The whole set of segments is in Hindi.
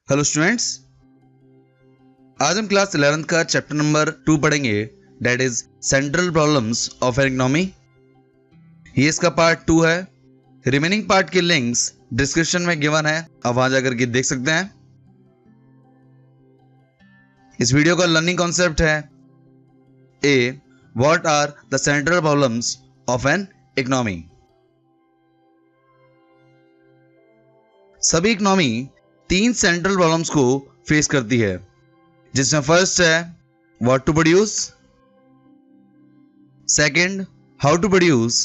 हेलो स्टूडेंट्स, आज हम क्लास 11th का चैप्टर नंबर 2 पढ़ेंगे, that is central problems of an economy. ये इसका पार्ट 2 है। रिमेनिंग पार्ट के लिंक्स डिस्क्रिप्शन में गिवन है, आप वहां जाकर के देख सकते हैं। इस वीडियो का लर्निंग कॉन्सेप्ट है a, what are the central problems of an economy. सभी इकोनॉमी 3 सेंट्रल प्रॉब्लम्स को फेस करती है, जिसमें फर्स्ट है what to produce, second how to produce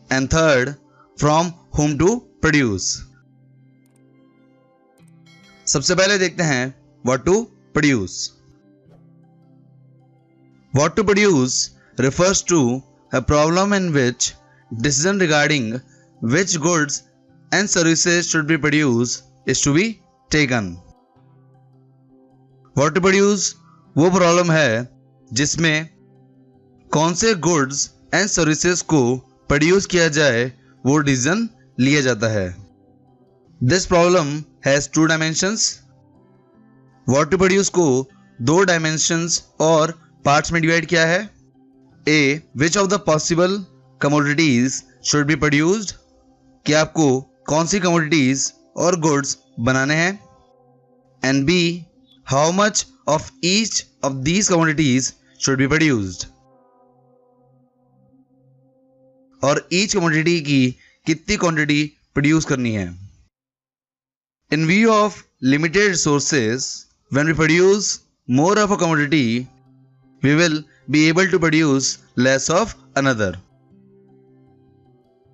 and third from whom to produce. सबसे पहले देखते हैं what to produce. What to produce refers to a problem in which decision regarding which goods and services should be produced is to be taken। What to produce वो प्रॉब्लम है जिसमें कौन से गुड्स एंड सर्विसेज को प्रोड्यूस किया जाए वो डिसीजन लिया जाता है। This problem has 2 dimensions. What to produce को 2 डायमेंशंस और पार्ट्स में डिवाइड किया है। A, which of the possible commodities should be produced, कि आपको कौन सी कमोडिटीज और गुड्स बनाने हैं। And B, how much of each of these commodities should be produced, और ईच कमोडिटी की कितनी क्वांटिटी प्रोड्यूस करनी है। In view of limited resources, when we produce more of a commodity we will be able to produce less of another.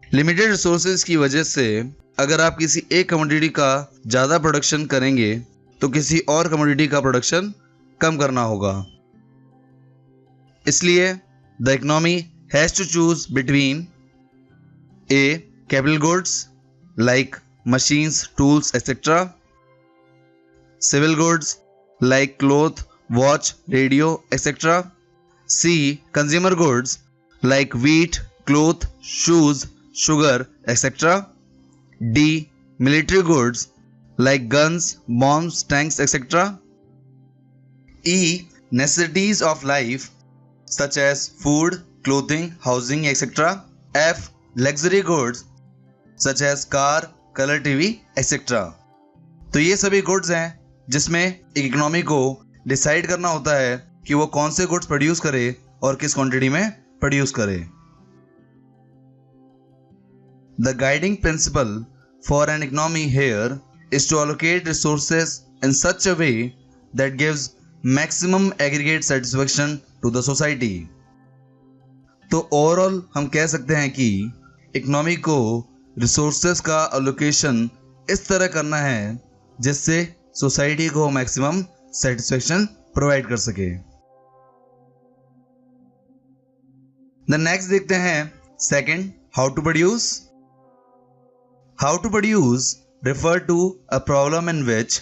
Limited resources की वजह से अगर आप किसी एक कमोडिटी का ज़्यादा प्रोडक्शन करेंगे तो किसी और कमोडिटी का प्रोडक्शन कम करना होगा। इसलिए the economy has to choose between A, capital goods like machines, tools etcetera, civil goods like cloth, watch, radio etcetera, C, consumer goods like wheat, cloth, shoes, sugar, etc. D, military goods like guns, bombs, tanks, etc. E, necessities of life such as food, clothing, housing, etc. F, luxury goods such as car, color TV, etc. तो ये सभी गुड्स हैं जिसमें एक इकोनॉमी को डिसाइड करना होता है कि वो कौन से गुड्स प्रोड्यूस करे और किस क्वांटिटी में प्रोड्यूस करे। The guiding principle for an economy here is to allocate resources in such a way that gives maximum aggregate satisfaction to the society। तो ओवरऑल हम कह सकते हैं कि इकोनॉमी को रिसोर्सेज का अलोकेशन इस तरह करना है जिससे सोसाइटी को मैक्सिमम सेटिस्फेक्शन प्रोवाइड कर सके। द नेक्स्ट देखते हैं second, how to produce. How to produce refer to a problem in which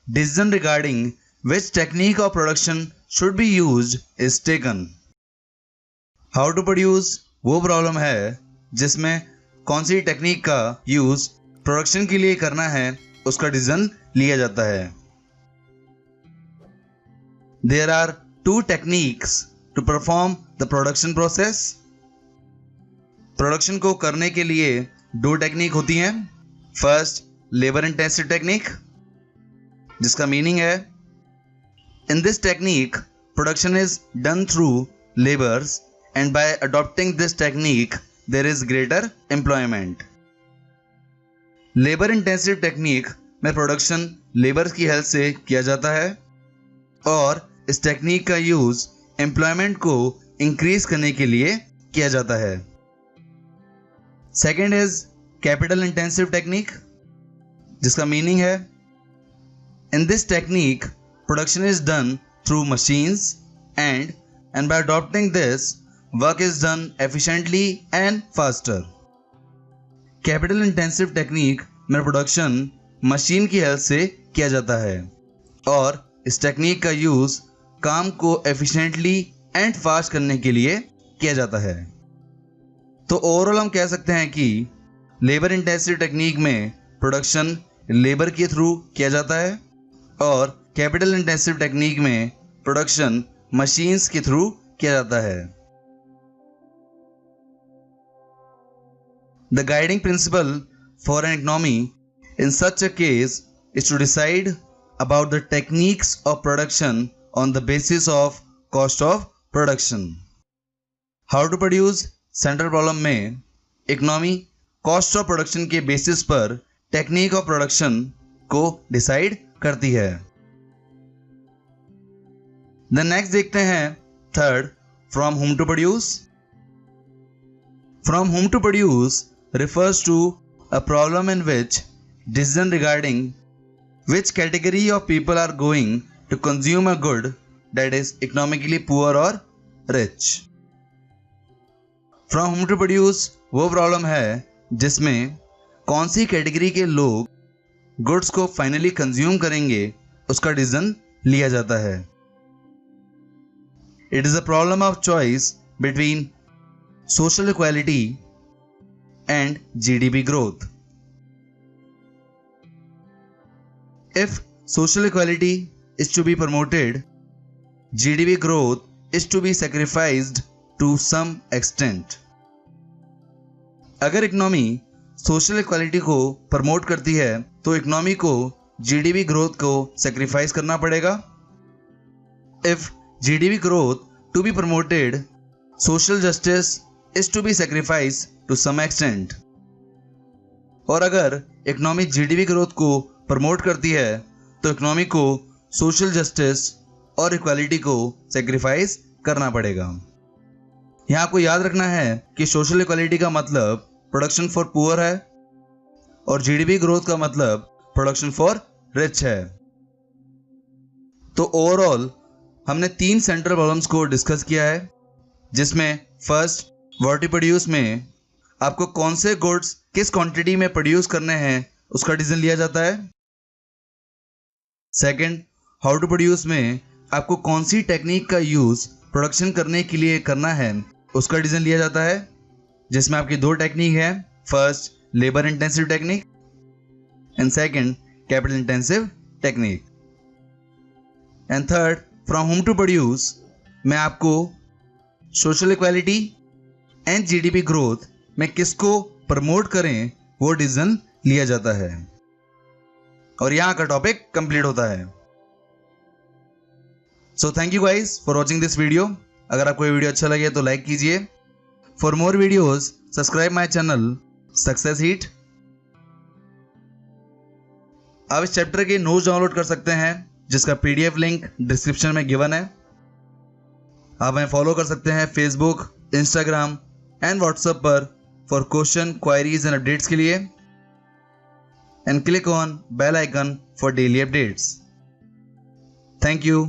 decision regarding which technique of production should be used is taken। How to produce वो प्रॉब्लम है जिसमें कौन सी टेक्निक का यूज प्रोडक्शन के लिए करना है उसका डिसीजन लिया जाता है। There are 2 techniques to perform the production process। Production को करने के लिए 2 टेक्निक होती हैं। फर्स्ट, लेबर इंटेंसिव टेक्निक, जिसका मीनिंग है in this technique production is done through labours and by adopting this technique there is greater employment. Labour intensive technique में प्रोडक्शन लेबर की हेल्प से किया जाता है और इस टेक्निक का यूज एम्प्लॉयमेंट को इंक्रीज करने के लिए किया जाता है। Second is capital intensive technique, जिसका मीनिंग है in this technique production is done through machines and by adopting this work is done efficiently and faster. Capital intensive technique में प्रोडक्शन मशीन की हेल्प से किया जाता है और इस टेक्निक का यूज काम को एफिशिएंटली एंड फास्ट करने के लिए किया जाता है। तो ओवरऑल हम कह सकते हैं कि लेबर इंटेंसिव टेक्निक में प्रोडक्शन लेबर के थ्रू किया जाता है और कैपिटल इंटेंसिव टेक्निक में प्रोडक्शन मशीन्स के थ्रू किया जाता है। The guiding principal for an economy in such a case is to decide about the techniques of production on the basis of cost of production. How to produce central problem में इकोनॉमी कॉस्ट ऑफ प्रोडक्शन के बेसिस पर टेक्निक ऑफ प्रोडक्शन को डिसाइड करती है। देन नेक्स्ट देखते हैं third, from home to produce. From home to produce refers to a problem in which decision regarding which category of people are going to consume a good that is economically poor or rich. From home to produce वो प्रॉब्लम है जिसमें कौन सी कैटेगरी के लोग गुड्स को फाइनली कंज्यूम करेंगे उसका डिसीजन लिया जाता है। It is a problem of choice between social equality and GDP growth. If social equality is to be promoted, GDP growth is to be sacrificed to some extent. अगर इकोनॉमी सोशल इक्वालिटी को प्रमोट करती है तो इकोनॉमी को जीडीपी ग्रोथ को सेक्रीफाइस करना पड़ेगा। If GDP growth to be promoted, social justice is to be sacrificed to some extent. और अगर इकोनॉमी जीडीपी ग्रोथ को प्रमोट करती है तो इकोनॉमी को सोशल जस्टिस और इक्वालिटी को सेक्रीफाइस करना पड़ेगा। यहाँ आपको याद रखना है कि सोशल इक्वालिटी का मतलब प्रोडक्शन फॉर पुअर है और जीडीपी ग्रोथ का मतलब प्रोडक्शन फॉर रिच है। तो ओवरऑल हमने 3 सेंट्रल प्रॉब्लम्स को डिस्कस किया है, जिसमें फर्स्ट, व्हाट टू प्रोड्यूस में आपको कौन से गुड्स किस क्वांटिटी में प्रोड्यूस करने हैं उसका डिसीजन लिया जाता है। सेकंड, हाउ टू प्रोड्यूस में आपको कौन सी टेक्निक का यूज प्रोडक्शन करने के लिए करना है उसका डिसीजन लिया जाता है, जिसमें आपकी 2 टेक्निक है, first labour intensive technique and second capital intensive technique. And third, from home to produce में आपको social equality and GDP growth में किसको प्रमोट करें वो डिसीजन लिया जाता है। और यहां का टॉपिक कंप्लीट होता है। So thank you guys for watching this video. अगर आपको ये वीडियो अच्छा लगे तो लाइक कीजिए। For more videos subscribe my channel success heat. आप इस चैप्टर के नोट्स डाउनलोड कर सकते हैं जिसका पीडीएफ लिंक डिस्क्रिप्शन में गिवन है। आप हमें फॉलो कर सकते हैं फेसबुक, इंस्टाग्राम एंड व्हाट्सएप पर for question, queries and updates के लिए। And click on bell icon for daily updates. Thank you.